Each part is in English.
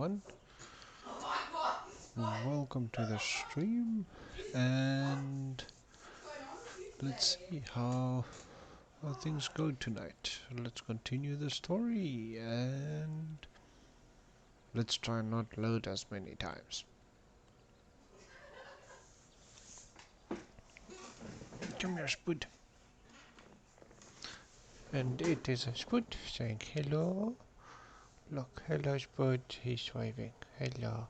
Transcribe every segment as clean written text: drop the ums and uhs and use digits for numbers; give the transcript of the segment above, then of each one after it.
everyone. Welcome to the stream, and let's see how things go tonight. Let's continue the story, and let's try not load as many times. Come here, Spud. And it is a Spud saying hello. Look, hello Spud, he's waving. Hello.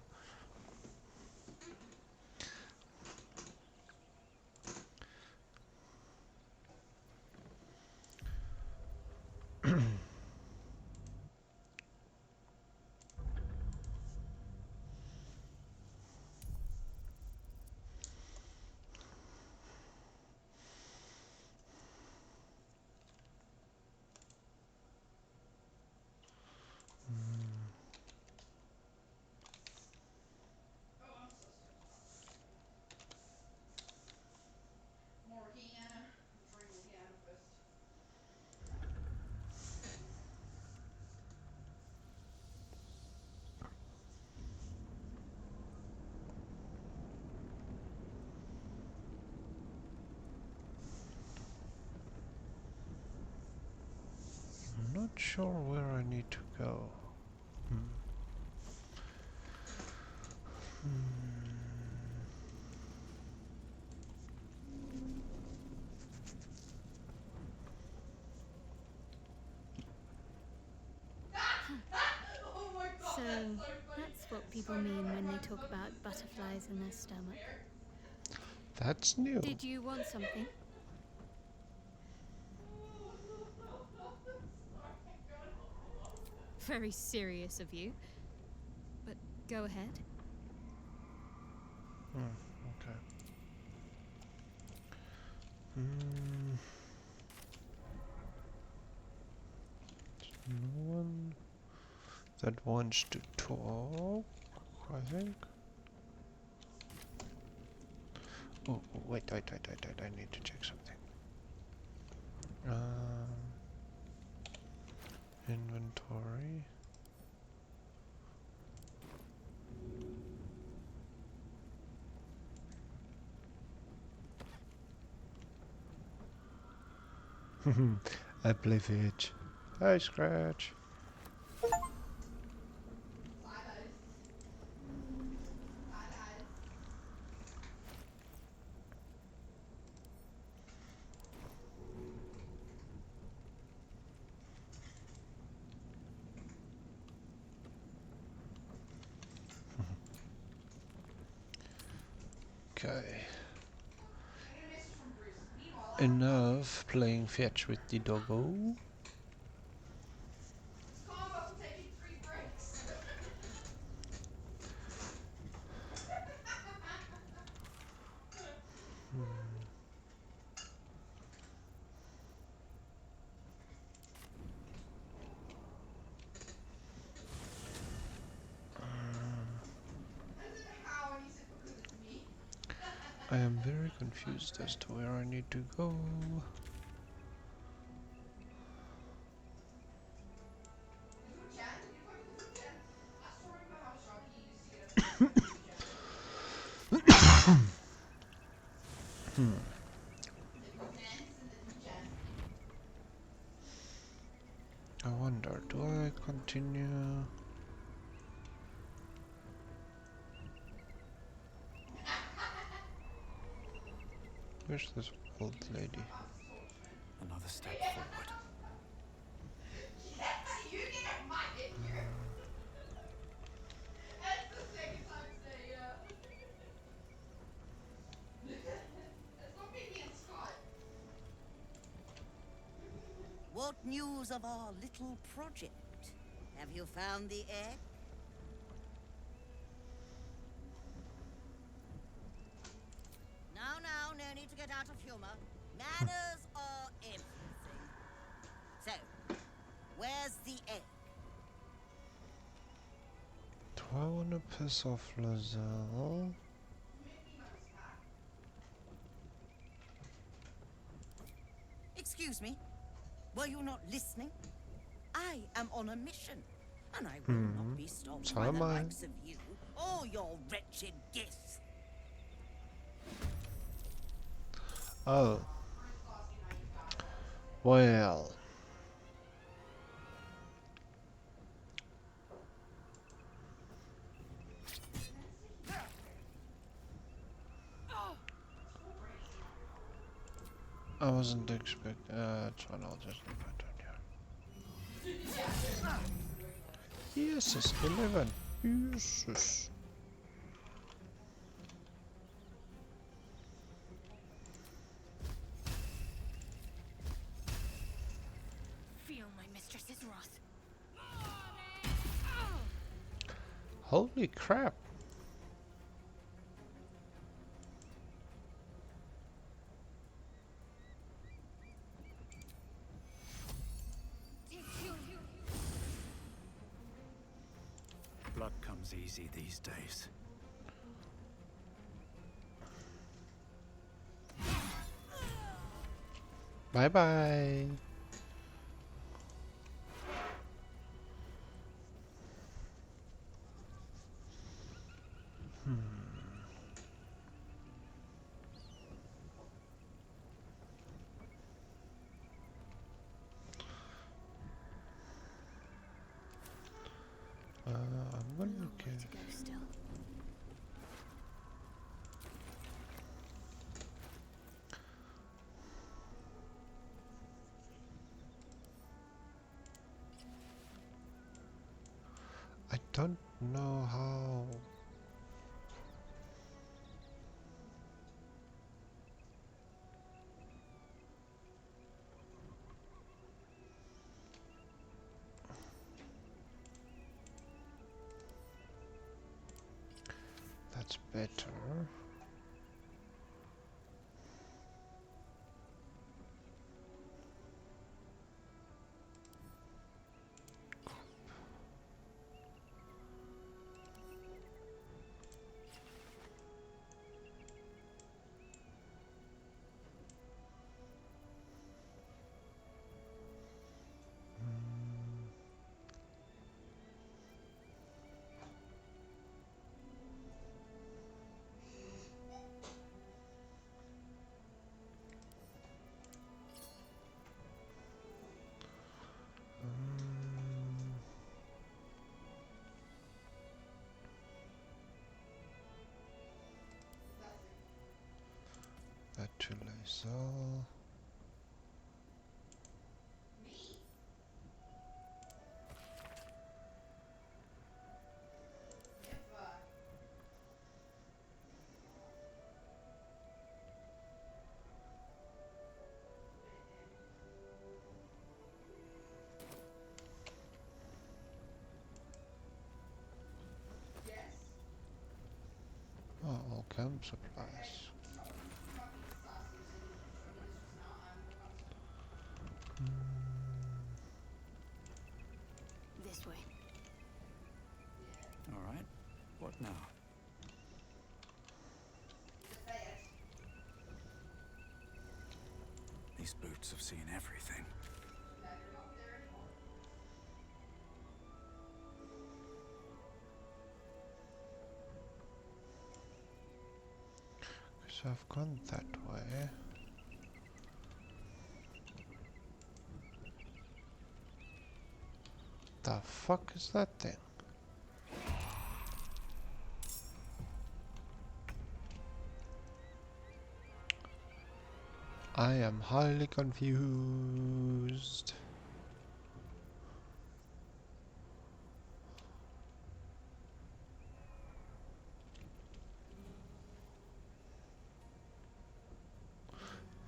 I'm not sure where I need to go. So, that's what people mean when they talk about butterflies in their stomach. That's new. Did you want something? Very serious of you. But go ahead. Okay. No one that wants to talk, I think. Oh, wait, I need to check something. Inventory. I play Fitch. Hi, Scratch. Okay. Enough playing fetch with the doggo. I am very confused as to where I need to go. I wonder, do I continue? Where's this old lady? Another step forward. What news of our little project? Have you found the egg? No need to get out of humor. Manners are everything. So, where's the egg? Do I want to piss off Lozelle? Excuse me? Were you not listening? I am on a mission. And I will not be stopped So by am the I. likes of you or your wretched gifts. Oh. Well. I wasn't expecting. It's fine. I'll just leave it on here. Yes, it's 11. Jesus. Feel my mistress's wrath. Holy crap. Blood comes easy these days. Bye bye. I'm gonna Long way get. to go still. I don't know how. That's better. That to Lysol. Oh, all camp supplies. This way. All right. What now? These boots have seen everything. So I've gone that way. The fuck is that thing? I am highly confused.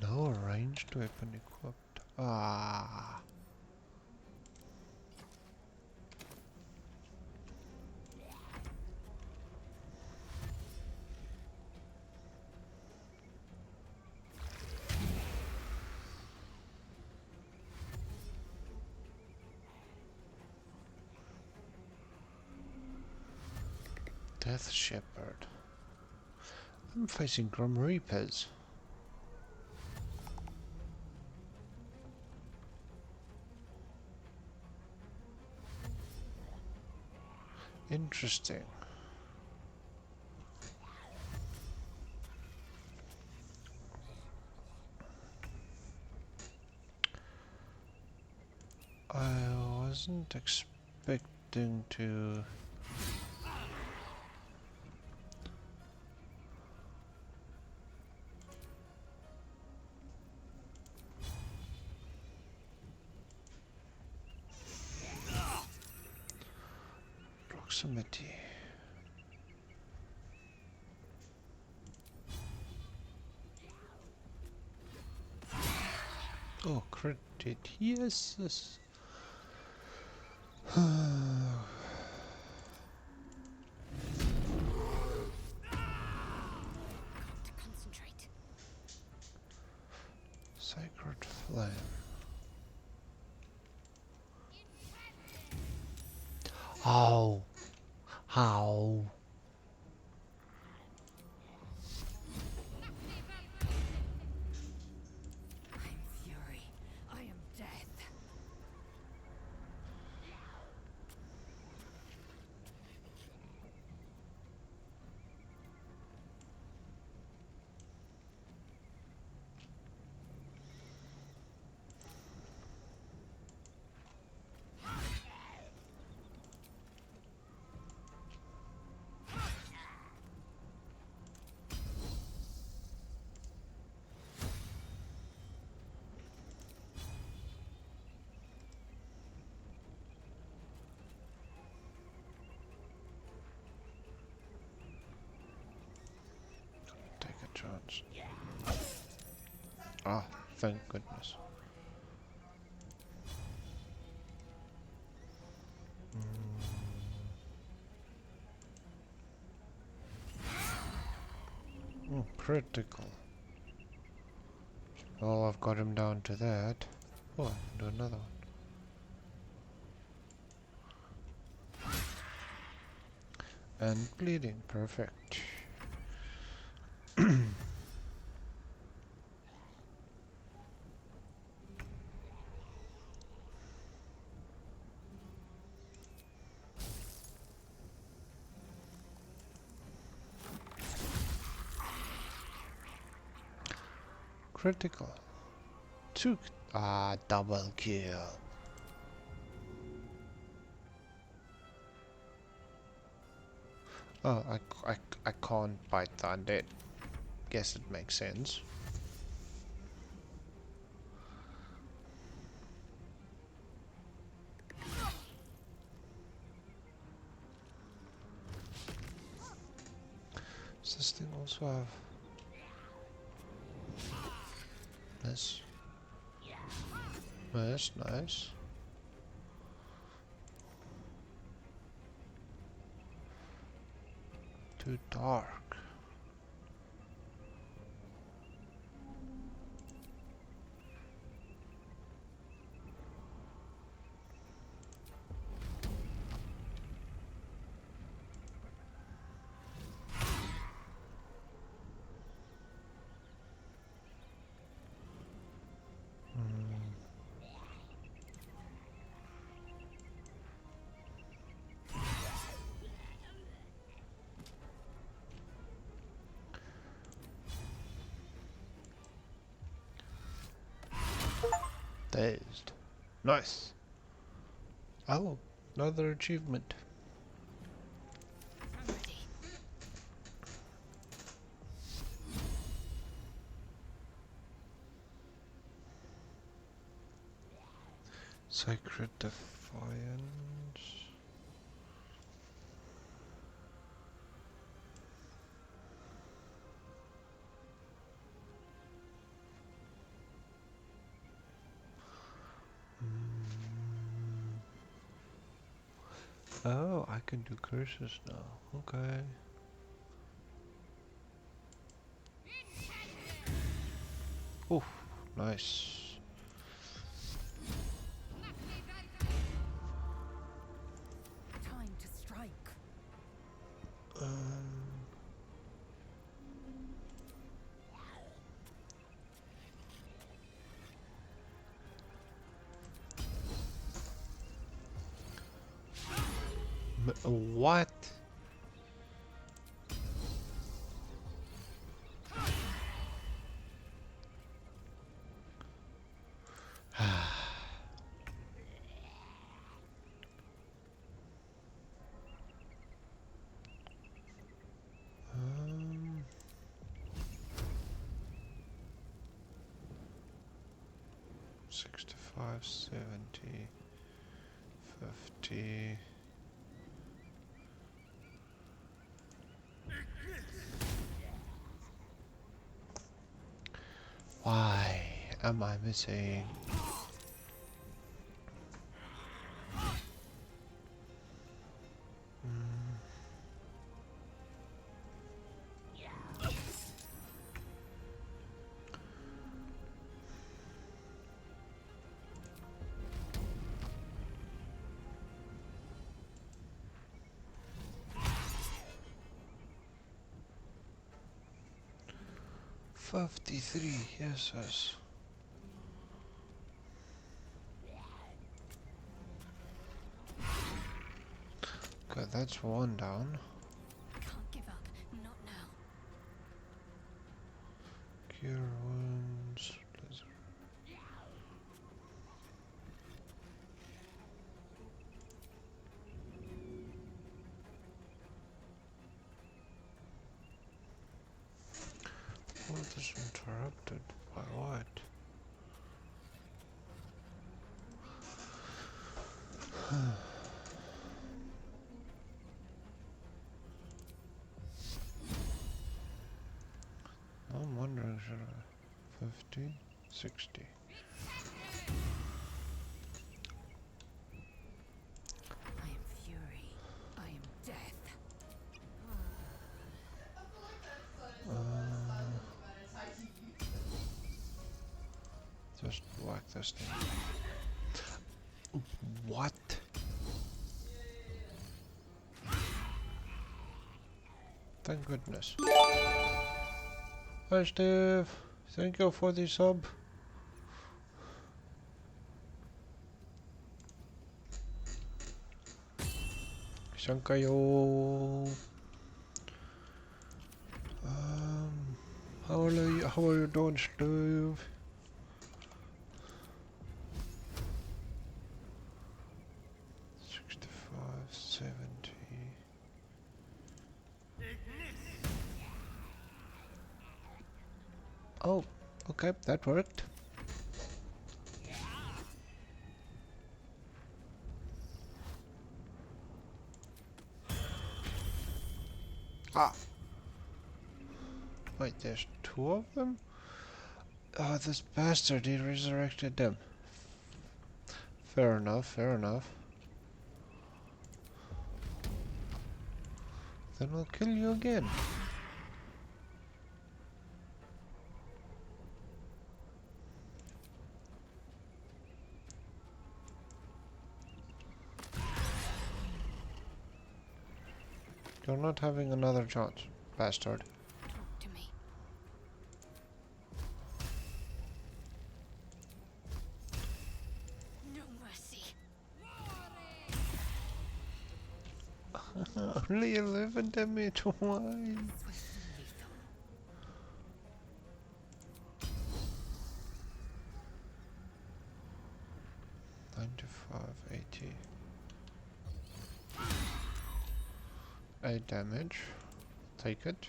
No ranged weapon equipped. Ah. Death Shepherd. I'm facing Grim Reapers. Interesting. I wasn't expecting to... Proximity. Oh, credit. Yes, yes. To concentrate. Sacred flame. How? How? I'm fury. I am death. Take a chance. Ah, thank goodness. Critical. Oh, I've got him down to that. Oh, I can do another one. And bleeding, perfect. Critical. Double kill. Oh, I can't bite the undead. Guess it makes sense. Does this thing also have... This? Nice, nice. Too dark. Dazed. Nice. Oh, another achievement. I'm ready. Sacred Defiance. Oh, I can do curses now. Okay. Oof, nice. Time to strike. What? um, 65, 70, 50. Why am I missing? Mm. 53, yes. Okay, that's one down. Can't give up. Not now. Cure wounds. Let's- What is interrupted by what? I'm wondering, should I? 50, 60. I am fury. I am death. Just whack this thing. What? Thank goodness. Hi Steve, thank you for the sub. Shankayo. How are you doing, Steve? $65, 70. Oh, okay, that worked. Ah! Wait, there's two of them? Oh, this bastard, he resurrected them. Fair enough. Then I'll kill you again. You're not having another chance, bastard. Talk to me. No mercy. Only 11 damage, why? Swift and lethal. 95, 80. 8 damage. Take it.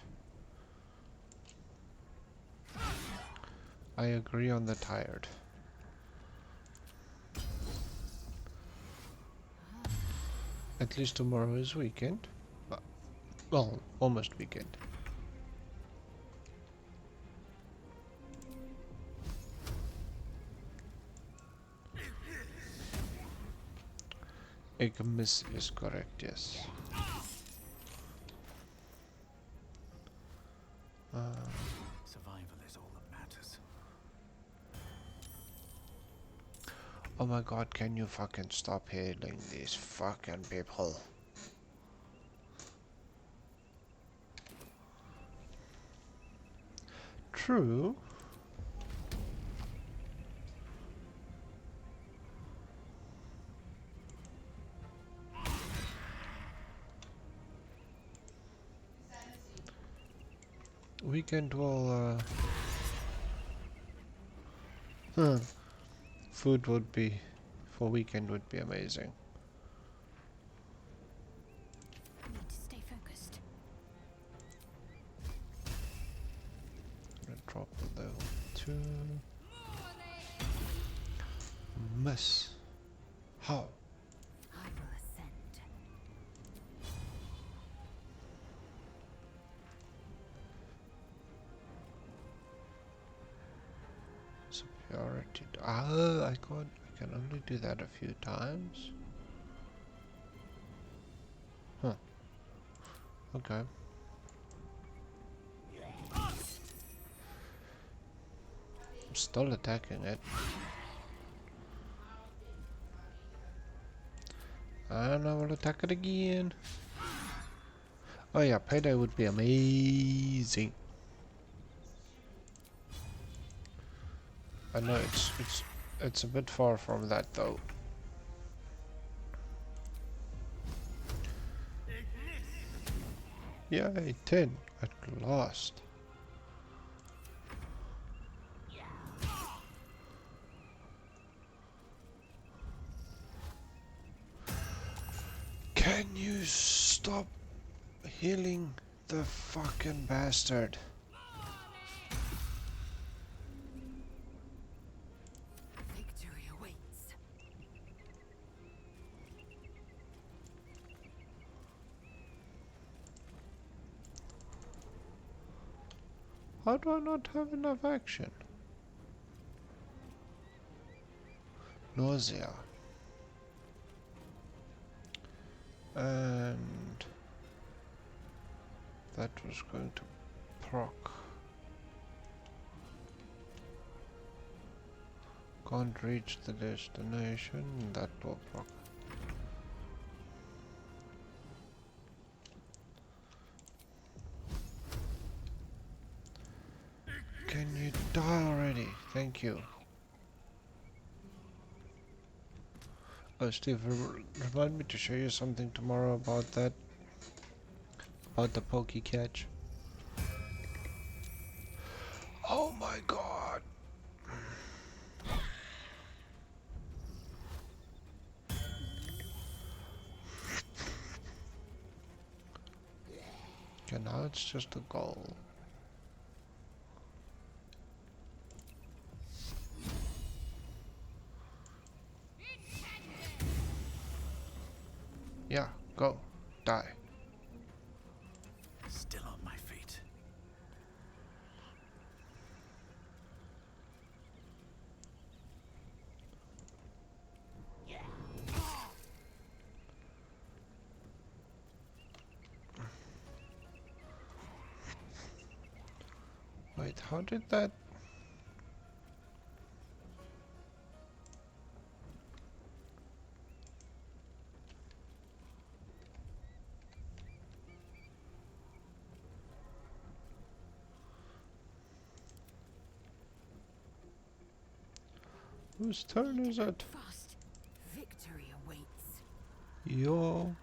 I agree on the tired. At least tomorrow is weekend. Well, almost weekend. Igmis is correct, yes. Survival is all that matters. Oh my god, can you fucking stop healing these fucking people? True. Weekend will, food would be, for weekend would be amazing. Need to stay focused. Gonna drop a level 2. Miss. How? I will ascend. Superiority. Ah, I can only do that a few times. Huh. Okay. I'm still attacking it. And I will attack it again. Oh yeah, payday would be amazing. I know it's a bit far from that though. Yay, 10 at last. Can you stop healing the fucking bastard? Victory awaits. How do I not have enough action? Nausea. And that was going to proc. Can't reach the destination. That will proc. Can you die already? Thank you. Oh, Steve, remind me to show you something tomorrow about that. About the pokey catch. Oh my god! Okay, now it's just a goal. Yeah, go. Die. Still on my feet. Wait, how did that... Whose turn is it? Fast. Victory awaits. Yo.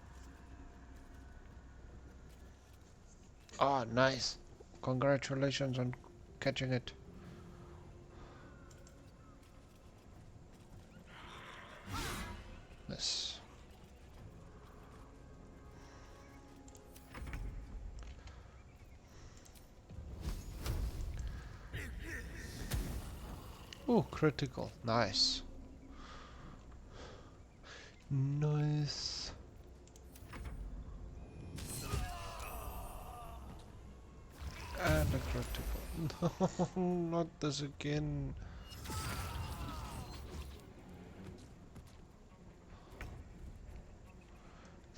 Ah, nice. Congratulations on catching it. Miss. Oh, critical. Nice. Nice. And a critical. No, not this again.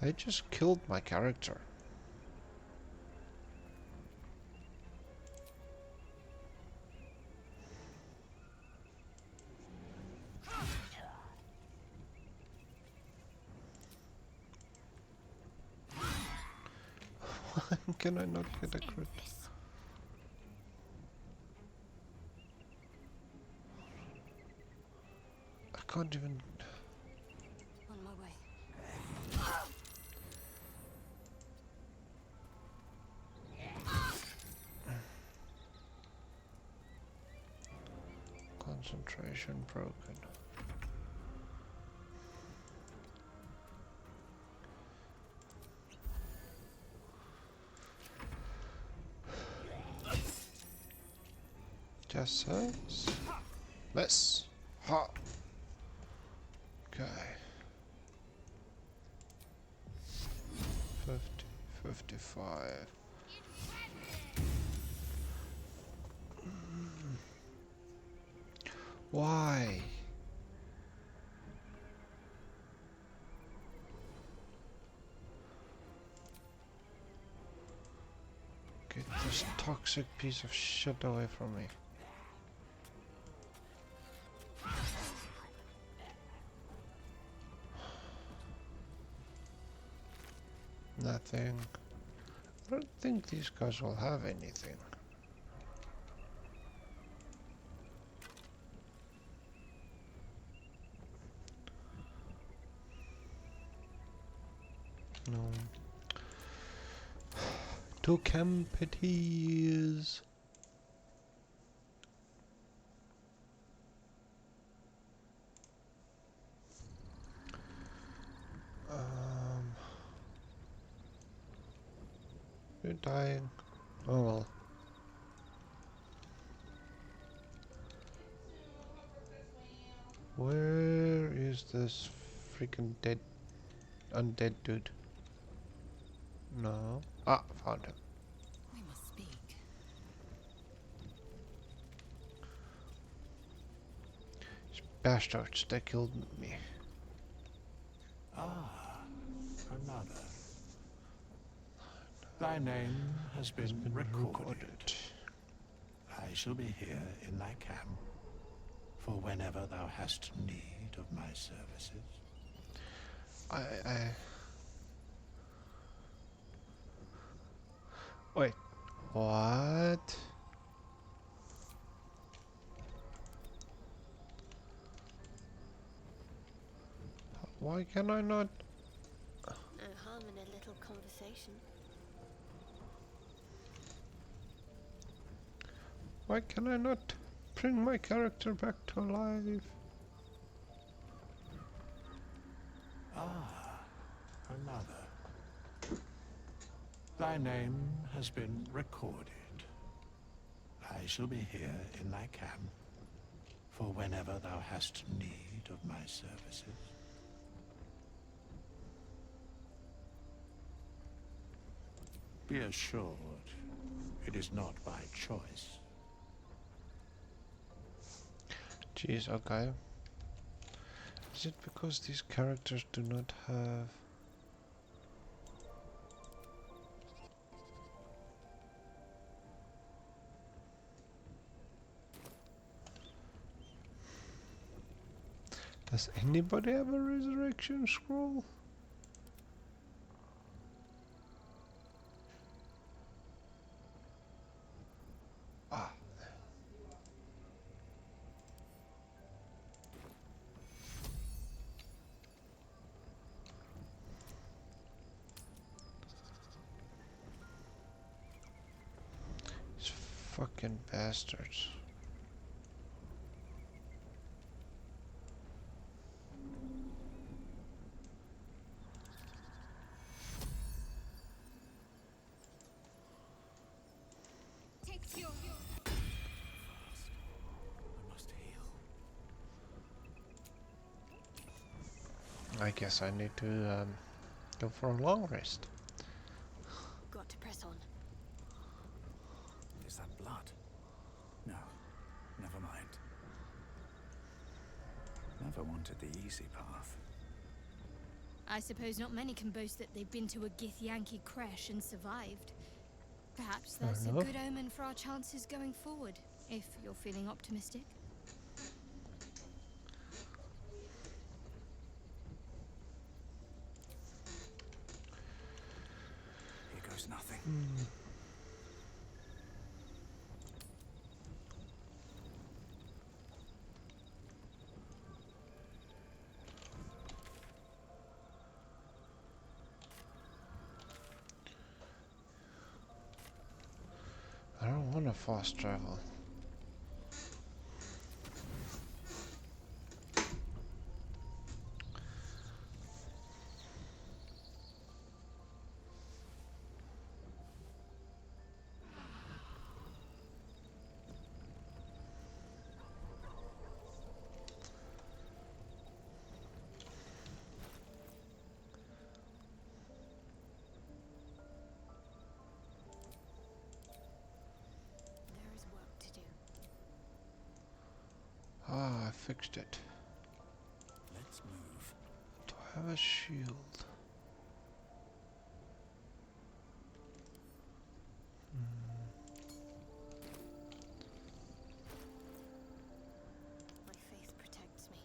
They just killed my character. Why can I not get a crit? I can't even... On my way. Concentration broken. Just says less. Ha. Okay. 50, 55. Why? Get this toxic piece of shit away from me. Nothing. I don't think these guys will have anything. No. To camp it is. You're dying. Oh well. Where is this freaking undead dude? No. Ah, found him. We must speak. These bastards, they killed me. Ah, another. Thy name has been recorded. I shall be here in thy camp for whenever thou hast need of my services. Wait. What? Why can I not? No harm in a little conversation. Why can I not bring my character back to life? Ah, another. Thy name has been recorded. I shall be here in thy camp for whenever thou hast need of my services. Be assured, it is not by choice. Jeez, okay. Is it because these characters do not have... Does anybody have a resurrection scroll? Ah. These fucking bastards. I must heal. I guess I need to go for a long rest. Got to press on. Is that blood? No, never mind. Never wanted the easy path. I suppose not many can boast that they've been to a Githyanki crash and survived. Perhaps that's a enough. good omen for our chances going forward, if you're feeling optimistic. Here goes nothing. I don't want to fast travel. fixed it. Let's move. Do I have a shield? My faith protects me.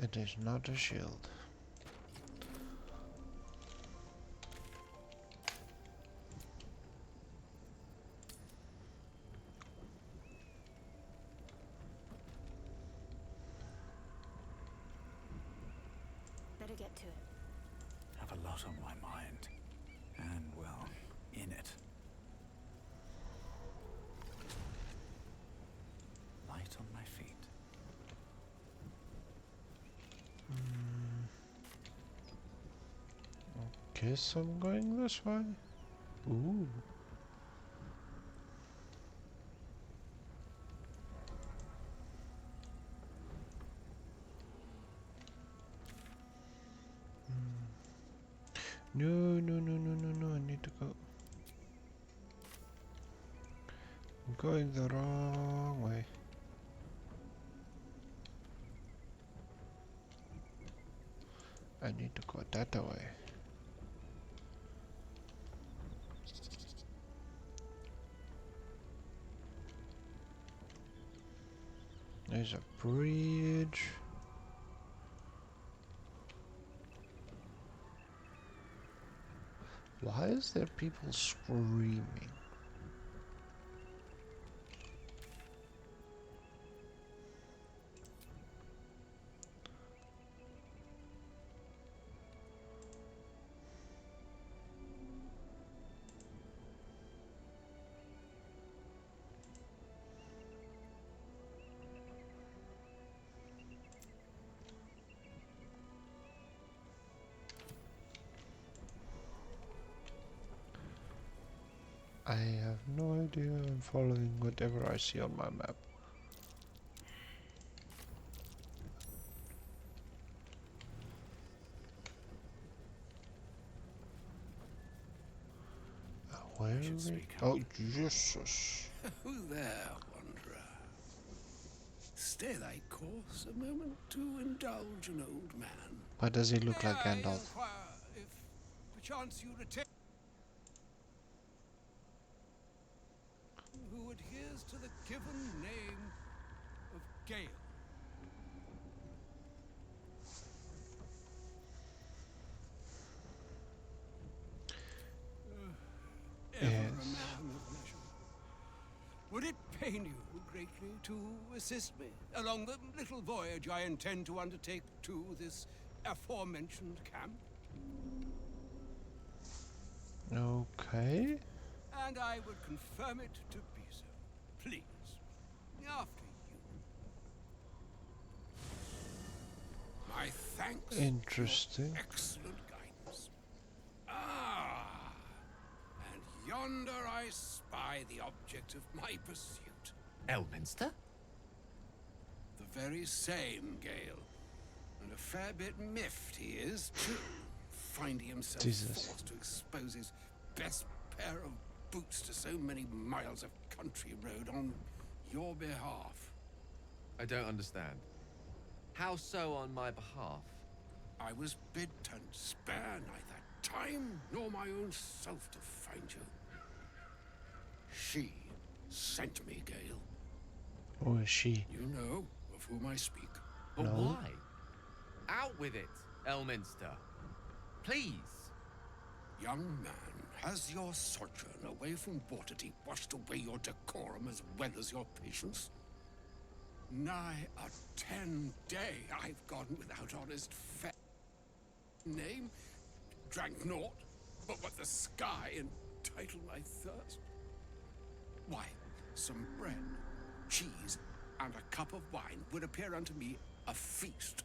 It is not a shield. Better get to it. Have a lot on my mind. And, well, in it. Light on my feet. Guess I'm going this way. Ooh. No, no, no, no, no, no, I need to go. I'm going the wrong way. I need to go that way. There's a bridge. Why is there people screaming? I have no idea. I'm following whatever I see on my map. Where are we? speak Oh, Jesus. Who there, wanderer? Stay thy course a moment to indulge an old man. Why does he look like May I Gandalf? inquire if perchance you retain who adheres to the given name of Gale? Ever a Yes. man of leisure. Would it pain you greatly to assist me along the little voyage I intend to undertake to this aforementioned camp? Okay. And I would confirm it to be so. Please, after you. My thanks. Interesting. For excellent guidance. Ah, and yonder I spy the object of my pursuit. Elminster? The very same, Gale. And a fair bit miffed he is, too. Finding himself Jesus. forced to expose his best pair of boots to so many miles of country road on your behalf. I don't understand. How so on my behalf? I was bid to spare neither time nor my own self to find you. She sent me, Gale. Who is she? You know of whom I speak. But No. why? Out with it, Elminster. Please. Young man, has your sojourn away from Waterdeep washed away your decorum as well as your patience? Nigh a 10-day I've gone without honest fair name, drank naught but what the sky entitled my thirst. Why, some bread, cheese, and a cup of wine would appear unto me a feast.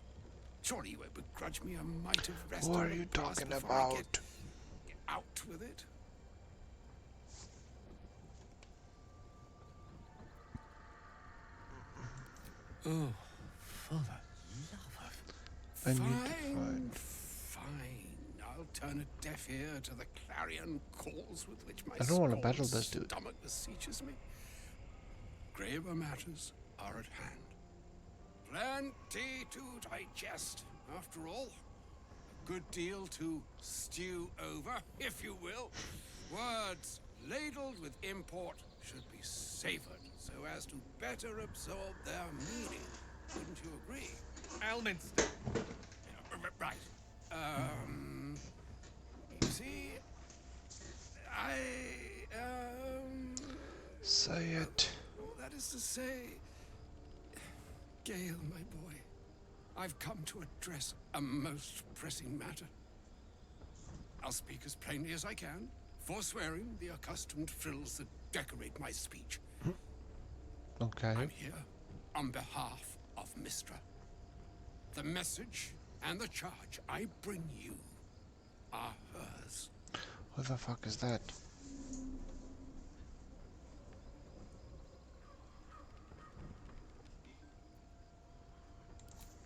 Surely you won't begrudge me a mite of rest. What on are the you grass talking before I about? get out with it. Oh, for the love of... I need to find. Fine. I'll turn a deaf ear to the clarion calls with which my I don't want to sprawled battle this dude. stomach beseeches me? Graver matters are at hand. Plenty to digest, after all. A good deal to stew over, if you will. Words ladled with import should be savored so as to better absorb their meaning. Wouldn't you agree? Elminster. Right. You see, Say it. that is to say, Gale, my boy, I've come to address a most pressing matter. I'll speak as plainly as I can, forswearing the accustomed frills that decorate my speech. Okay. I'm here on behalf of Mystra. The message and the charge I bring you are hers. What the fuck is that?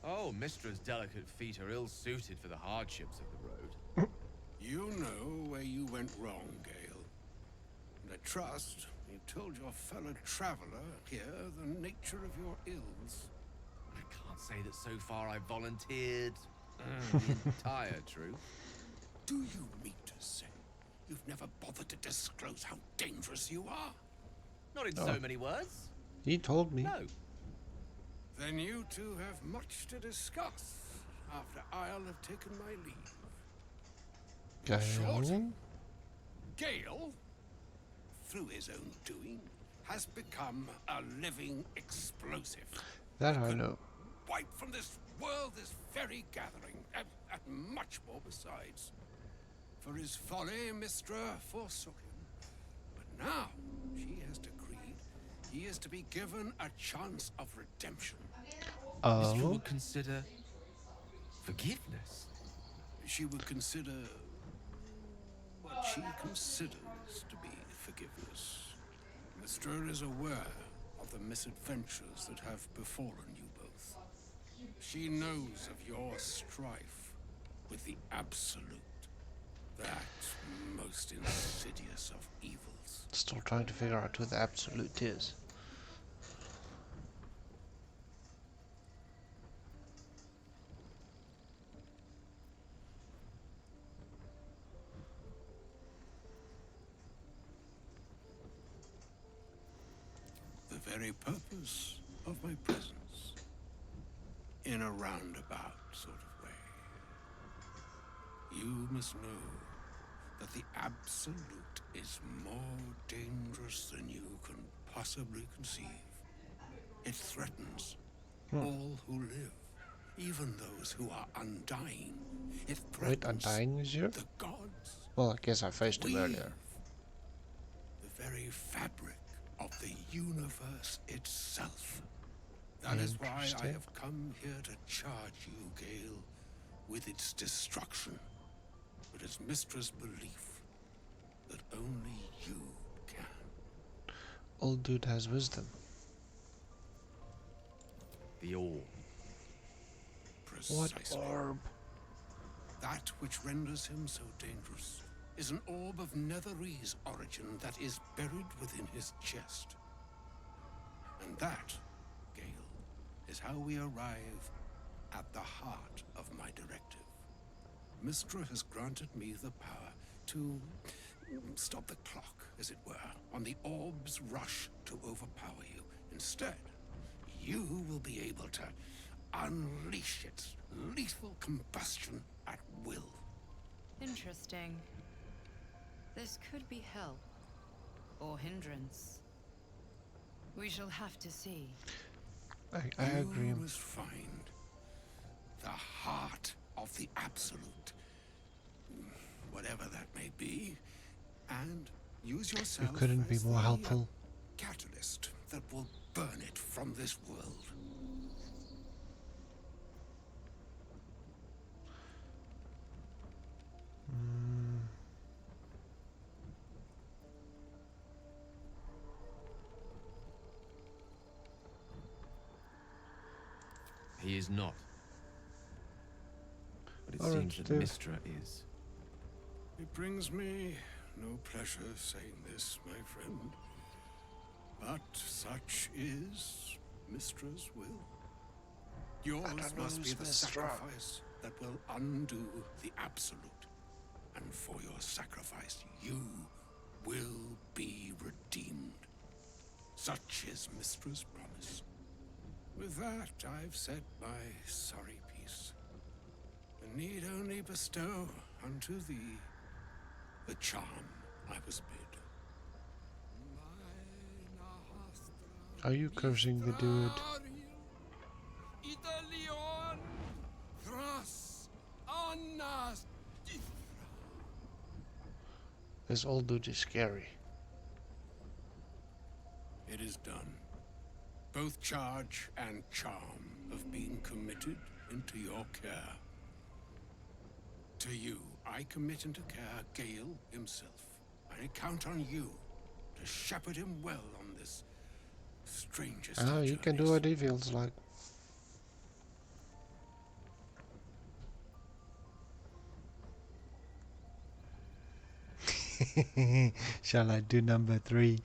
Oh, Mistra's delicate feet are ill-suited for the hardships of the road. You know where you went wrong, Gale. And I trust you told your fellow traveler here the nature of your ills. I can't say that so far I've volunteered the entire truth. Do you mean to say you've never bothered to disclose how dangerous you are? Not in Oh. so many words. He told me. No. Then you two have much to discuss after I'll have taken my leave. Short. Gale? Gale, through his own doing, has become a living explosive. That I know. Wipe from this world this very gathering, and much more besides. For his folly, Mystra forsook him. But now she has decreed he is to be given a chance of redemption. Mistra Oh. would consider forgiveness. She would consider what she considers to be forgiveness. Mystra is aware of the misadventures that have befallen you both. She knows of your strife with the Absolute, that most insidious of evils. Still trying to figure out who the Absolute is. The very purpose of my presence, in a roundabout sort of way. You must know that the Absolute is more dangerous than you can possibly conceive. It threatens all who live, even those who are undying. It Wait, threatens Undying is here? the gods. Well, I guess I faced him earlier. The very fabric of the universe itself. That is why I Interesting. have come here to charge you, Gale, with its destruction. It is Mistra's belief that only you can. Old dude has wisdom. The orb. What Precisely. orb? That which renders him so dangerous is an orb of Netherese origin that is buried within his chest. And that, Gale, is how we arrive at the heart of my directive. Mystra has granted me the power to stop the clock, as it were, on the orb's rush to overpower you. Instead, you will be able to unleash its lethal combustion at will. Interesting. This could be help. Or hindrance. We shall have to see. I agree. You must find the heart of the Absolute, whatever that may be, and use yourself You couldn't be as more the helpful. catalyst that will burn it from this world. He is not. But it Alright, seems that Steve. Mystra is. It brings me no pleasure saying this, my friend, but such is Mystra's will. Yours must be the sacrifice that will undo the absolute. And for your sacrifice, you will be redeemed. Such is Mystra's promise. With that, I've said my sorry piece, and need only bestow unto thee the charm I was bid. Are you cursing the dude? This old dude is scary. It is done. Both charge and charm have been committed into your care. To you, I commit into care Gale himself. I count on you to shepherd him well on this strangest of Oh, you can do journeys. what he feels like. Shall I do number 3?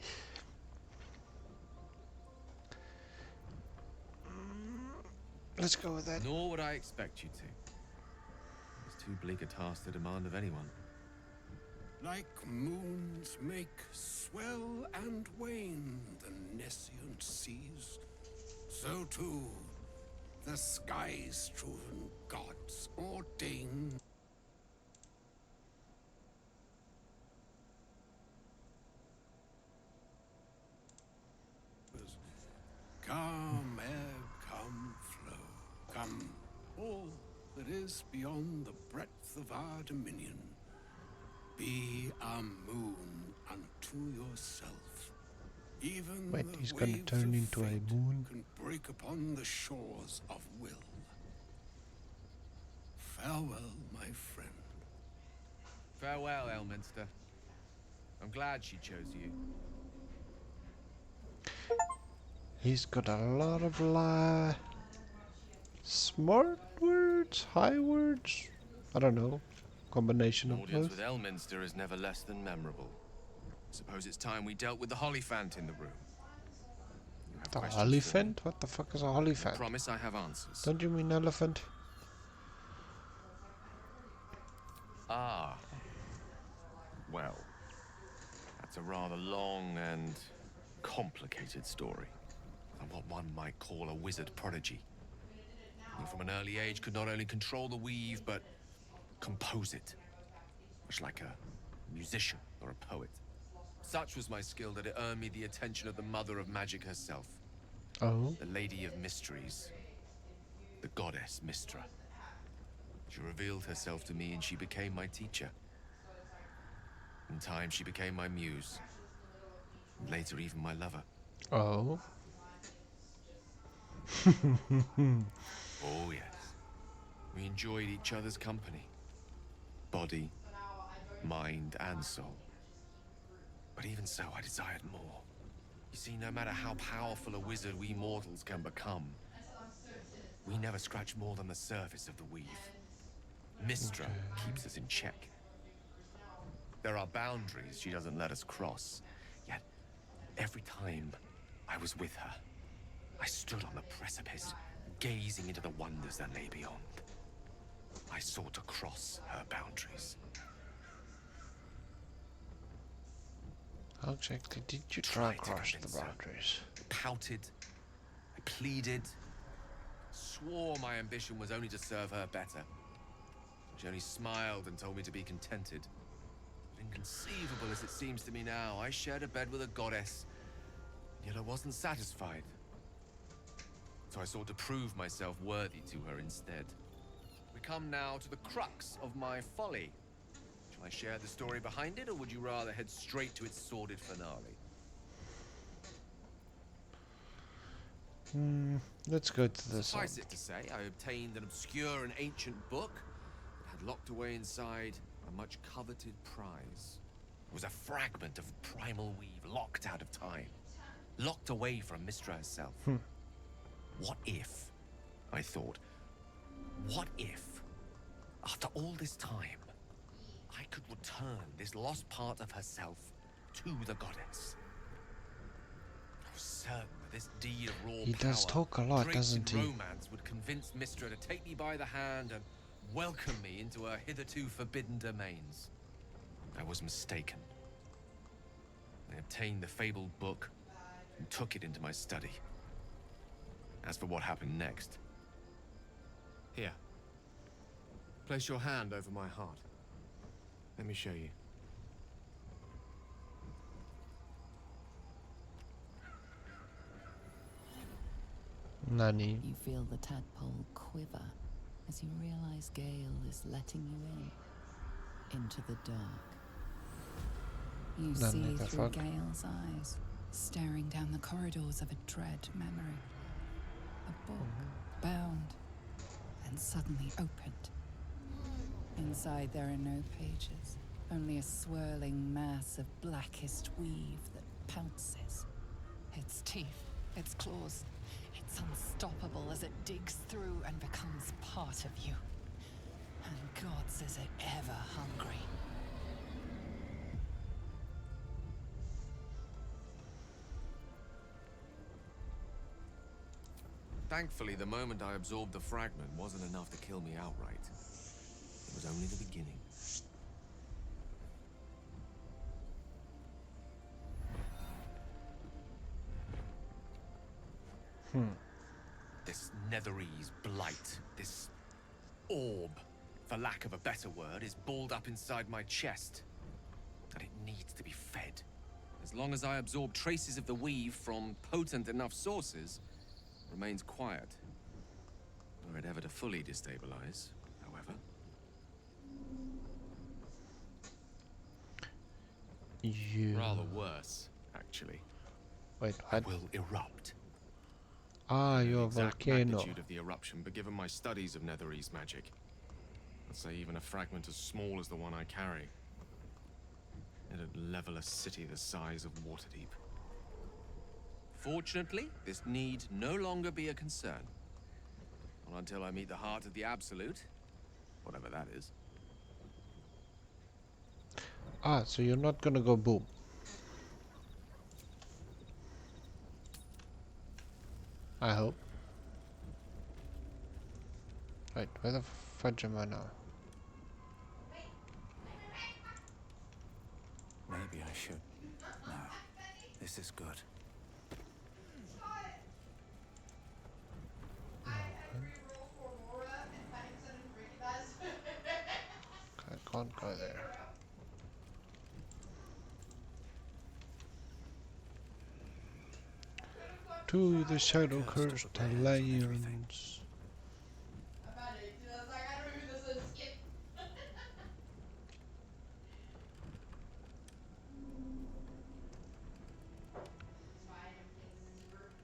Let's go with that. Nor would I expect you to. It's too bleak a task to demand of anyone. Like moons make swell and wane the nescient seas, so too the sky-strewn gods ordain come ebb, come flow, come all that is beyond the breadth of our dominion. Be a moon unto yourself. Even Wait, the he's gonna waves turn of into a fate moon? can break upon the shores of will. Farewell, my friend. Farewell, Elminster. I'm glad she chose you. He's got a lot of smart words, high words. I don't know. Combination An of audience both. with Elminster is never less than memorable. Suppose it's time we dealt with the Hollyphant in the room. You have The questions for me? Hollyphant? What the fuck is a I Hollyphant? promise I have answers. Don't you mean elephant? Ah. Well, that's a rather long and complicated story. I'm what one might call a wizard prodigy. Who from an early age could not only control the weave, but compose it. Much like a musician or a poet. Such was my skill that it earned me the attention of the mother of magic herself. Oh. The Lady of Mysteries. The goddess Mystra. She revealed herself to me and she became my teacher. In time, she became my muse. And later, even my lover. Oh. Oh, yes. We enjoyed each other's company. Body, mind, and soul. But even so, I desired more. You see, no matter how powerful a wizard we mortals can become, we never scratch more than the surface of the weave. Mystra keeps us in check. There are boundaries she doesn't let us cross. Yet, every time I was with her, I stood on the precipice, gazing into the wonders that lay beyond. I sought to cross her boundaries. How exactly did you try to cross the convince her. boundaries? I pouted, I pleaded, swore my ambition was only to serve her better. She only smiled and told me to be contented. But inconceivable as it seems to me now, I shared a bed with a goddess, yet I wasn't satisfied. So I sought to prove myself worthy to her instead. We come now to the crux of my folly. Shall I share the story behind it, or would you rather head straight to its sordid finale? Let's go to the Suffice song. it to say, I obtained an obscure and ancient book that had locked away inside a much coveted prize. It was a fragment of primal weave locked out of time, locked away from Mystra herself. What if, I thought, what if, after all this time, I could return this lost part of herself to the goddess. I was certain that this deed of raw He does power, talk a lot, draped doesn't in he? romance, would convince Mystra to take me by the hand and welcome me into her hitherto forbidden domains. I was mistaken. I obtained the fabled book and took it into my study. As for what happened next... Here. Place your hand over my heart. Let me show you. Nani? You feel the tadpole quiver as you realize Gale is letting you into the dark. You None see of the through fuck. Gale's eyes, staring down the corridors of a dread memory. A book bound and suddenly opened. Inside there are no pages, only a swirling mass of blackest weave that pounces. Its teeth, its claws, it's unstoppable as it digs through and becomes part of you. And gods, is it ever hungry? Thankfully, the moment I absorbed the fragment wasn't enough to kill me outright. It was only the beginning. This Netherese blight, this orb, for lack of a better word, is balled up inside my chest. And it needs to be fed. As long as I absorb traces of the weave from potent enough sources, it remains quiet. Were it ever to fully destabilize, however. You... Rather worse, actually. Wait, I what? will erupt. Ah, I know you're the a exact volcano. magnitude of the eruption, but given my studies of Netherese magic, I'd say even a fragment as small as the one I carry, it'd level a city the size of Waterdeep. Fortunately, this need no longer be a concern. Not until I meet the heart of the Absolute, whatever that is. Ah, so you're not gonna go boom. I hope. Right, where the fudge am I now? Maybe I should. No, this is good. I can't go there. To the shadow cursed lions.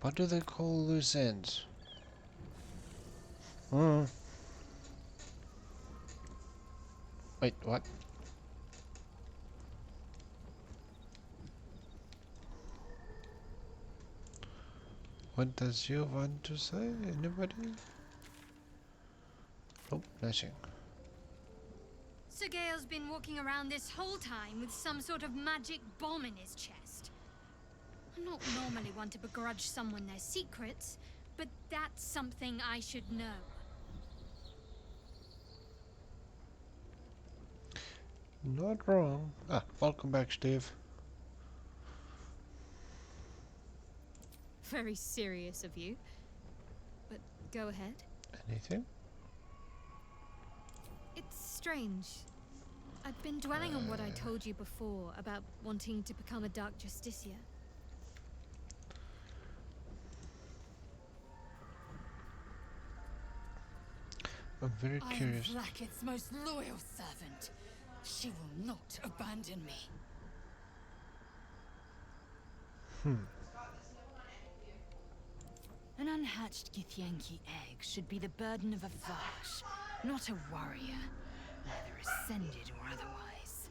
What do they call loose ends? Wait, what? What does you want to say? Anybody? Nope, nothing. So Gale's been walking around this whole time with some sort of magic bomb in his chest. I'm not normally one to begrudge someone their secrets, but that's something I should know. Not wrong. Ah, welcome back, Steve. Very serious of you. But go ahead. Anything? It's strange. I've been dwelling on what I told you before about wanting to become a Dark Justicia. I'm very curious. I am Blacket's most loyal servant. She will not abandon me. An unhatched Githyanki egg should be the burden of a Vash, not a warrior, neither ascended or otherwise.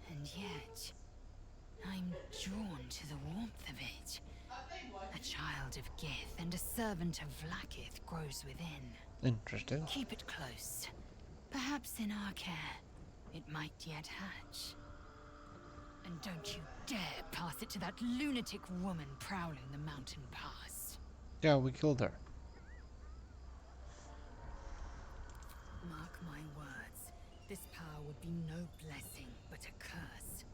And yet, I'm drawn to the warmth of it. A child of Gith and a servant of Vlaakith grows within. Interesting. Keep it close. Perhaps in our care. It might yet hatch. And don't you dare pass it to that lunatic woman prowling the mountain pass. Yeah, we killed her. Mark my words, this power would be no blessing, but a curse.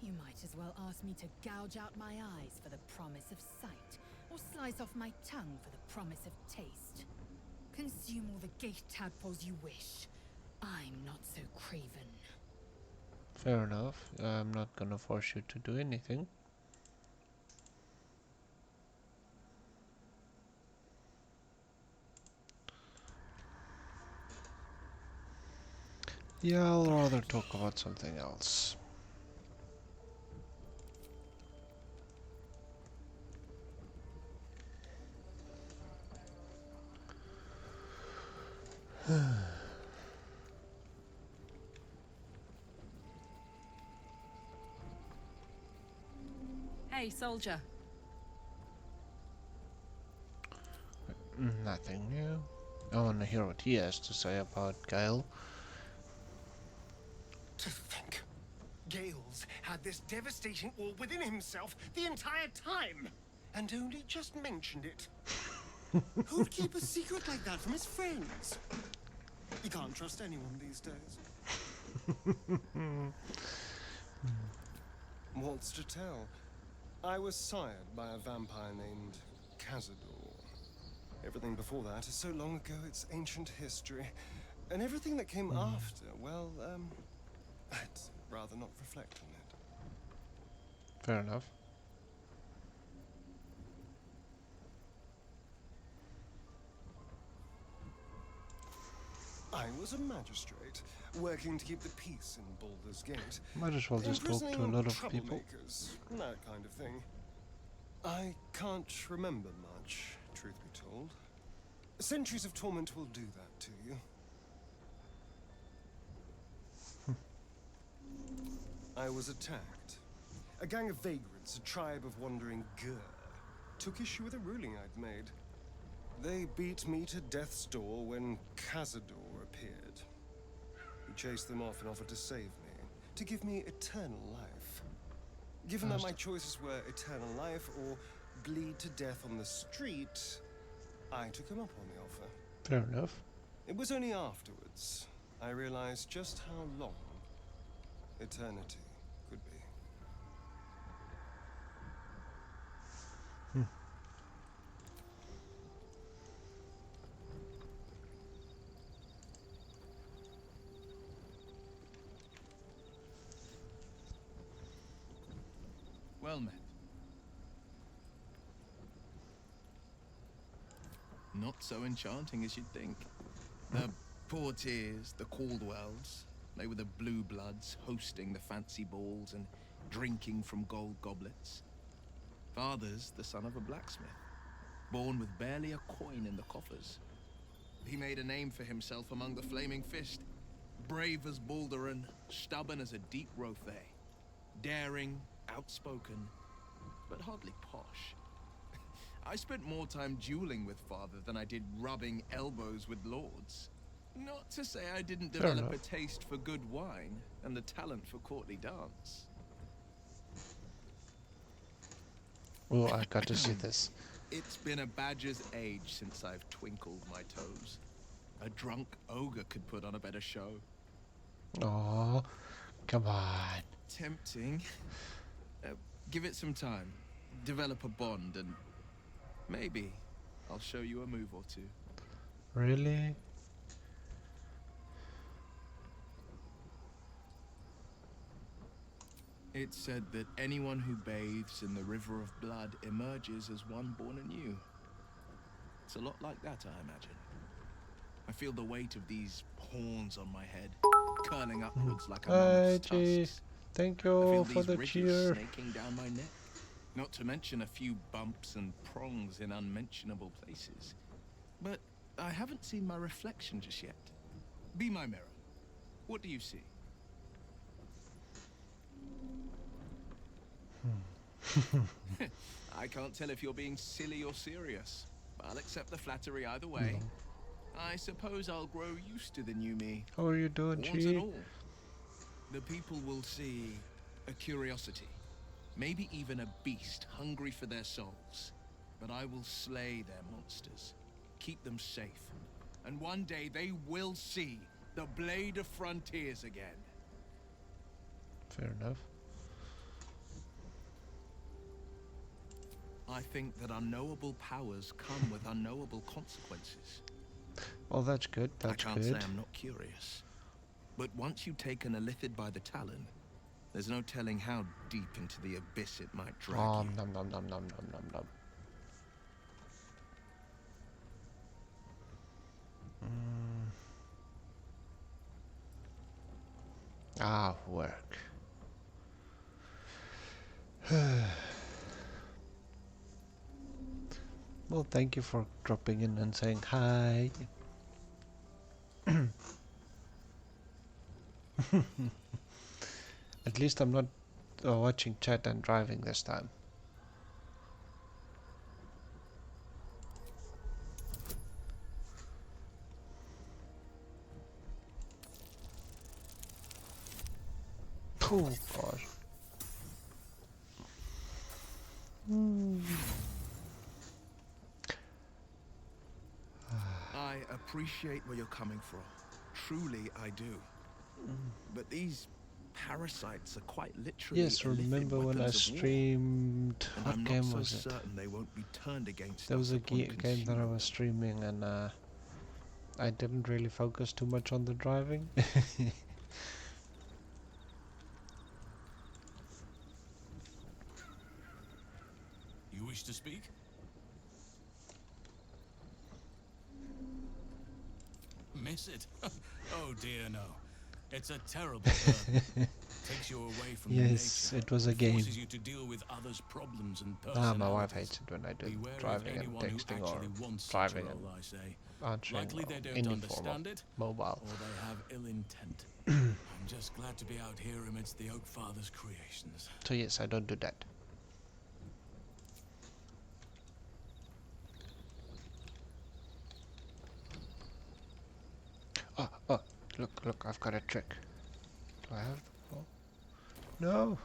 You might as well ask me to gouge out my eyes for the promise of sight, or slice off my tongue for the promise of taste. Consume all the gate tadpoles you wish. I'm not so craven. Fair enough. I'm not gonna force you to do anything. Yeah, I'll rather talk about something else. Hey, soldier. Nothing new. I want to hear what he has to say about Gale. To think, Gales had this devastating all within himself the entire time, and only just mentioned it. Who'd keep a secret like that from his friends? You can't trust anyone these days. What's to tell? I was sired by a vampire named Cazador. Everything before that is so long ago it's ancient history. And everything that came after, well, I'd rather not reflect on it. Fair enough. I was a magistrate, working to keep the peace in Baldur's Gate. Might as well just talk to a imprisoning lot of people. troublemakers, that kind of thing. I can't remember much, truth be told. Centuries of torment will do that to you. I was attacked. A gang of vagrants, a tribe of wandering Gur, took issue with a ruling I'd made. They beat me to death's door when Cazador appeared. He chased them off and offered to save me, to give me eternal life. Given that my choices were eternal life or bleed to death on the street, I took him up on the offer. Fair enough. It was only afterwards I realized just how long eternity could be. Well met. Not so enchanting as you'd think. The Portiers, the Caldwells, they were the blue bloods hosting the fancy balls and drinking from gold goblets. Father's the son of a blacksmith, born with barely a coin in the coffers. He made a name for himself among the Flaming Fist, brave as Balduran, stubborn as a deep Rothay, daring, outspoken, but hardly posh. I spent more time dueling with Father than I did rubbing elbows with lords. Not to say I didn't develop a taste for good wine and the talent for courtly dance. Oh, I got to see this. It's been a badger's age since I've twinkled my toes. A drunk ogre could put on a better show. Oh, come on. Tempting. Give it some time. Develop a bond and maybe I'll show you a move or two. Really? It's said that anyone who bathes in the river of blood emerges as one born anew. It's a lot like that, I imagine. I feel the weight of these horns on my head, curling upwards like a mammoth's tusks. Thank I you feel for these the ridges cheer. snaking down my neck. Not to mention a few bumps and prongs in unmentionable places. But I haven't seen my reflection just yet. Be my mirror. What do you see? I can't tell if you're being silly or serious. I'll accept the flattery either way. I suppose I'll grow used to the new me. How are you doing, Horns and G? all. The people will see a curiosity, maybe even a beast hungry for their souls. But I will slay their monsters, keep them safe, and one day they will see the Blade of Frontiers again. Fair enough. I think that unknowable powers come with unknowable consequences. Well, that's good. That's I can't good. say I'm not curious. But once you've taken a Lithid by the Talon, there's no telling how deep into the abyss it might drag you. Nom nom nom nom nom nom nom. Work. Well, thank you for dropping in and saying hi. At least I'm not watching chat and driving this time. Oh gosh. I appreciate where you're coming from. Truly, I do. But these parasites are quite literally Yes, Lithid remember when I weapons of war. streamed? And What I'm game not so was it? certain they won't be turned against There was us a upon game that I consumer. was streaming, and I didn't really focus too much on the driving. You wish to speak? Miss it? Oh dear, no. It's a terrible burden. Takes you away from Yes, nature. it was a game. Forces you to deal with others' problems and My wife personalities. hates it when I do Beware of driving and anyone who texting or actually wants such a driving and role, I say. answering Likely they or don't any form understand of it, mobile. or they have ill intent. I'm just glad to be out here amidst the Oak Father's creations. So yes, I don't do that. Oh, look, I've got a trick. Do I have? Oh. No.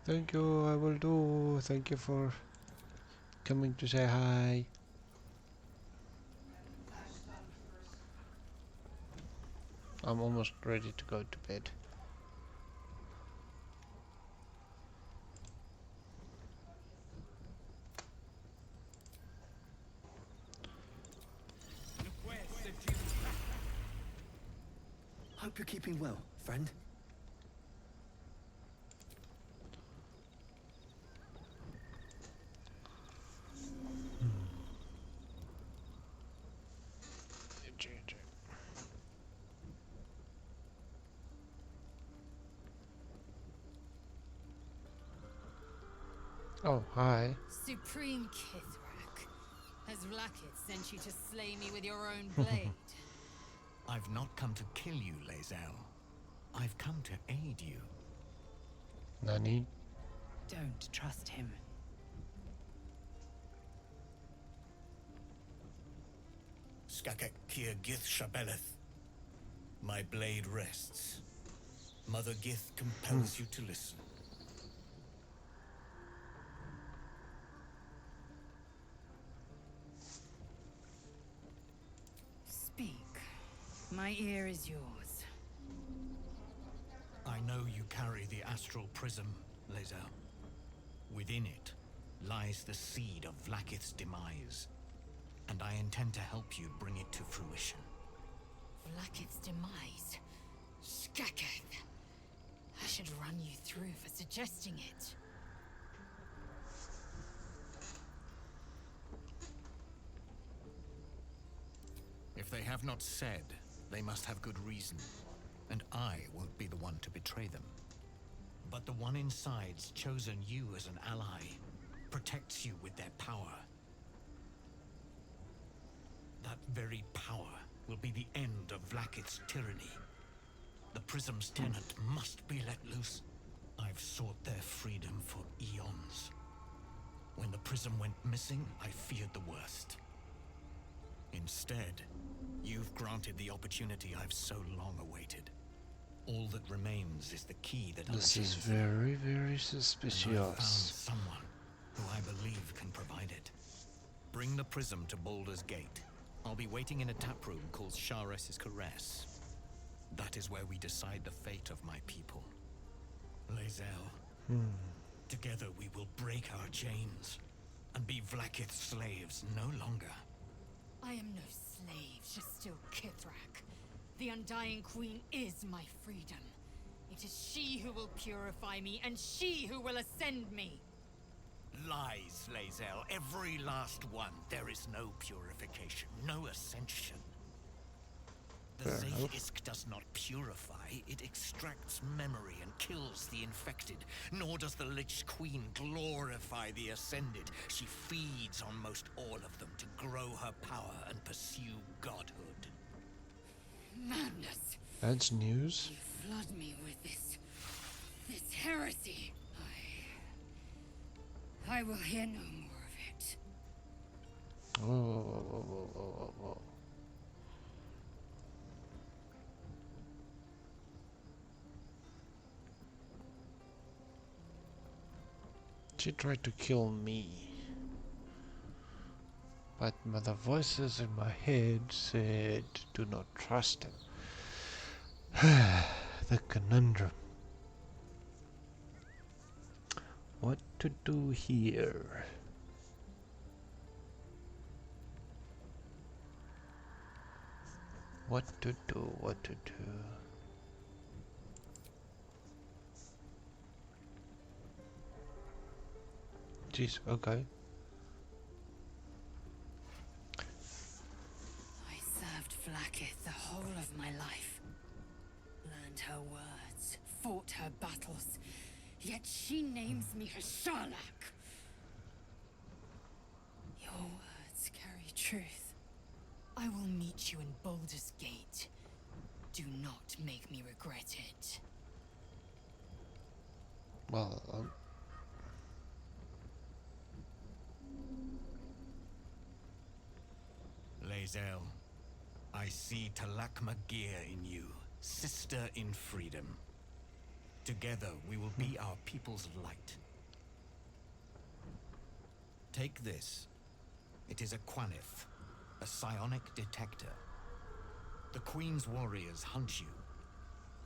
Thank you, I will do. Thank you for coming to say hi. I'm almost ready to go to bed. Hope you're keeping well, friend. Oh, hi. Supreme Kithrak, has Vlaakith sent you to slay me with your own blade? I've not come to kill you, Lae'zel. I've come to aid you. Nani? Don't trust him. Skakek Kier Gith Shabeleth. My blade rests. Mother Gith compels you to listen. Speak. My ear is yours. I know you carry the astral prism, Lae'zel. Within it lies the seed of Vlaakith's demise, and I intend to help you bring it to fruition. Vlaakith's demise? Skaketh! I should run you through for suggesting it. If they have not said, they must have good reason, and I won't be the one to betray them. But the one inside's chosen you as an ally, protects you with their power. That very power will be the end of Vlaakith's tyranny. The Prism's tenant must be let loose. I've sought their freedom for eons. When the Prism went missing, I feared the worst. Instead, you've granted the opportunity I've so long awaited. All that remains is the key that This is unchains very, very and I've suspicious. found someone who I believe can provide it. Bring the prism to Baldur's Gate. I'll be waiting in a tap room called Shares' Caress. That is where we decide the fate of my people. Lae'zel, together we will break our chains and be Vlaakith's slaves no longer. I am no slave, Jastil Kithrak. The Undying Queen is my freedom. It is she who will purify me, and she who will ascend me. Lies, Lae'zel. Every last one. There is no purification, no ascension. The Fair enough. Zaith'isk does not purify, it extracts memory and kills the infected. Nor does the Lich Queen glorify the ascended. She feeds on most all of them to grow her power and pursue godhood. Madness! That's news. You flood me with this heresy. I will hear no more of it. Oh. She tried to kill me, but the voices in my head said, do not trust him. The conundrum. What to do here? What to do? Jeez, okay. I served Vlaakith the whole of my life. Learned her words, fought her battles. Yet she names me her Sharlak. Your words carry truth. I will meet you in Baldur's Gate. Do not make me regret it. Well, Lae'zel, I see Talak Magir in you, sister in freedom. Together we will be our people's light. Take this. It is a Quanith, a psionic detector. The Queen's warriors hunt you.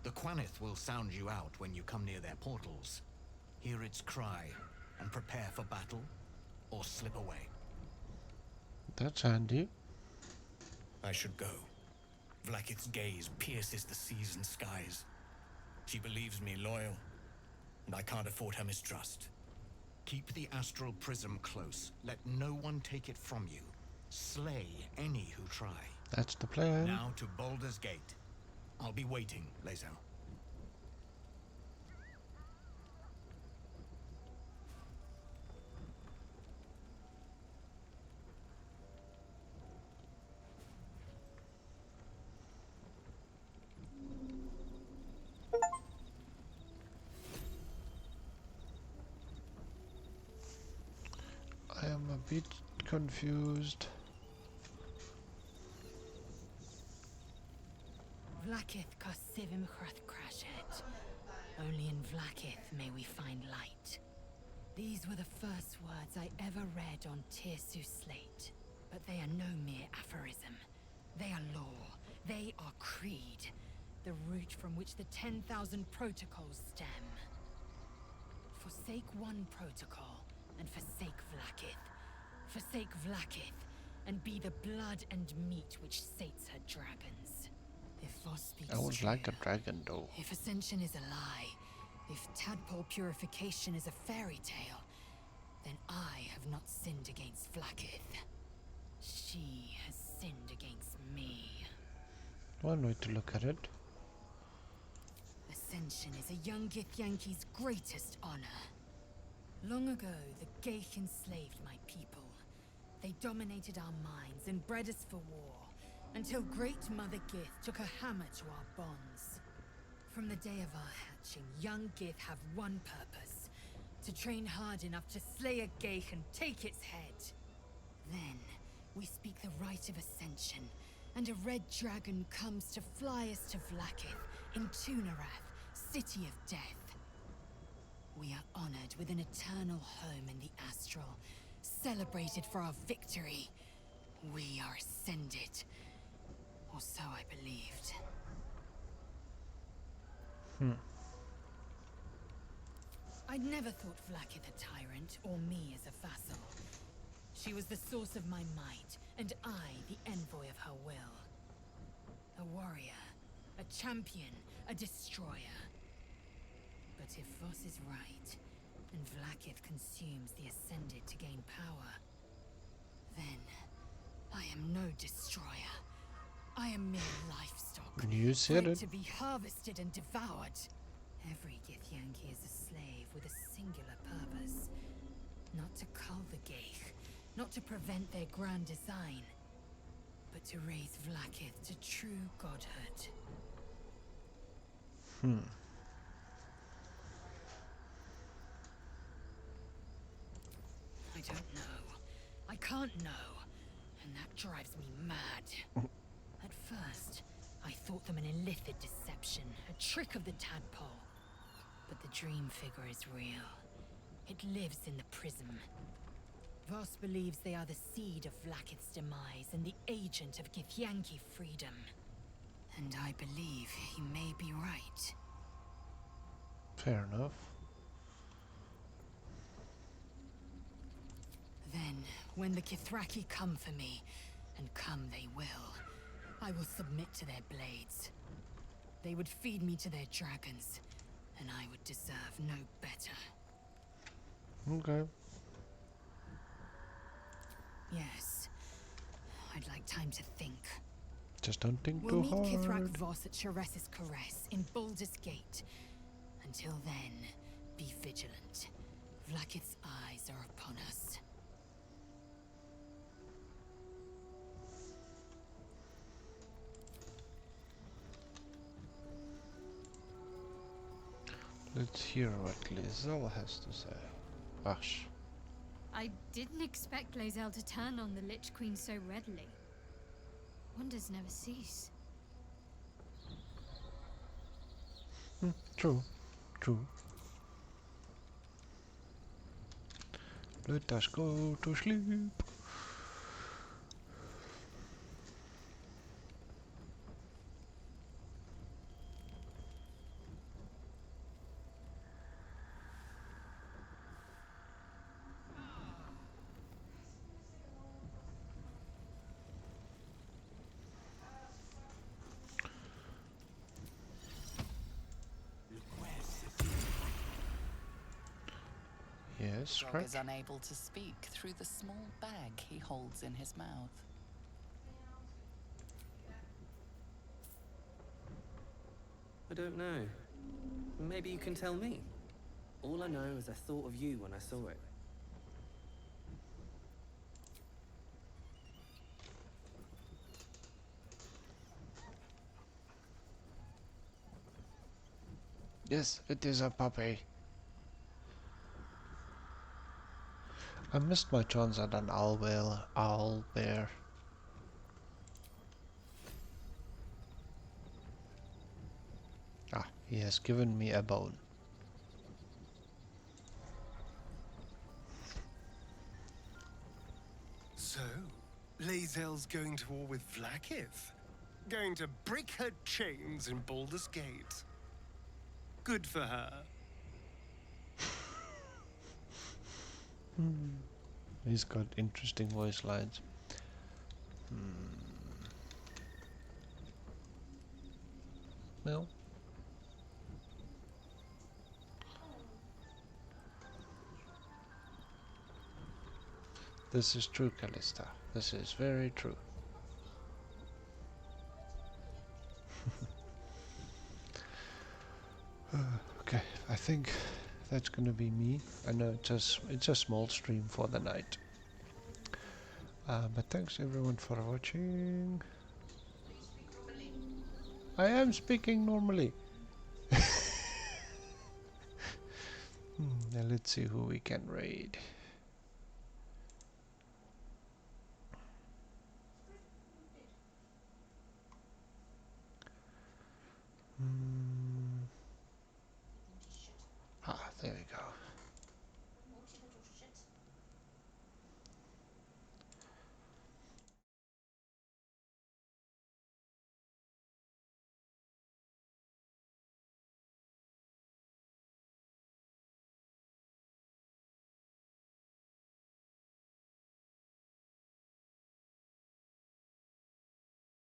The Quanith will sound you out when you come near their portals. Hear its cry and prepare for battle, or slip away. that's handy. I should go. Vlaakith's gaze pierces the seas and skies. She believes me loyal, and I can't afford her mistrust. Keep the astral prism close. Let no one take it from you. Slay any who try. That's the plan. Now to Baldur's Gate. I'll be waiting, Lae'zel. I am a bit confused. Vlaakith Kosivim Krashet. Only in Vlaakith may we find light. These were the first words I ever read on Tirsu's slate. But they are no mere aphorism. They are law. They are creed. The root from which the 10,000 protocols stem. Forsake one protocol, and forsake Vlaakith. Forsake Vlaakith, and be the blood and meat which sates her dragons. If Voss speaks I would true, like a dragon though. if ascension is a lie, if tadpole purification is a fairy tale, then I have not sinned against Vlaakith. She has sinned against me. One way to look at it. Ascension is a young Githyanki's greatest honor. Long ago, the Geich enslaved my people. They dominated our minds and bred us for war, until Great Mother Gith took a hammer to our bonds. From the day of our hatching, young Gith have one purpose: to train hard enough to slay a Geich and take its head. Then, We speak the rite of ascension, and a red dragon comes to fly us to Vlaakith, in Tunarath, city of death. We are honored with an eternal home in the astral, celebrated for our victory. We are ascended. Or so I believed. I'd never thought Vlaakith a tyrant, or me as a vassal. She was the source of my might, and I the envoy of her will. A warrior, a champion, a destroyer. But if Voss is right, and Vlaakith consumes the Ascended to gain power, then I am no destroyer. I am mere livestock, You said bred it. to be harvested and devoured. Every Githyanki is a slave with a singular purpose. Not to cull the Geich, not to prevent their grand design, but to raise Vlaakith to true godhood. I don't know. I can't know. And that drives me mad. At first, I thought them an illithid deception, a trick of the tadpole. But the dream figure is real. It lives in the prism. Voss believes they are the seed of Vlaakith's demise and the agent of Githyanki freedom. And I believe he may be right. Fair enough. Then, when the Kithraki come for me, and come they will, I will submit to their blades. They would feed me to their dragons, and I would deserve no better. Okay. Yes. I'd like time to think. Just don't think We'll too meet Kithrak hard. Voss at Chares's Caress in Baldur's Gate. Until then, be vigilant. Vlaakith's eyes are upon us. Let's hear what Lae'zel has to say. Gosh. I didn't expect Lae'zel to turn on the Lich Queen so readily. Wonders never cease. True. True. Let us go to sleep. Yes, Grog right. is unable to speak through the small bag he holds in his mouth. I don't know. Maybe you can tell me. All I know is I thought of you when I saw it. Yes, it is a puppy. I missed my chance at an owl bear. Ah, he has given me a bone. So, Lae'zel's going to war with Vlaakith? Going to break her chains in Baldur's Gate? Good for her. He's got interesting voice lines. Well. This is true, Callista. This is very true. Okay, I think that's gonna be me. I know it's a small stream for the night. But thanks everyone for watching. I am speaking normally. Now let's see who we can raid.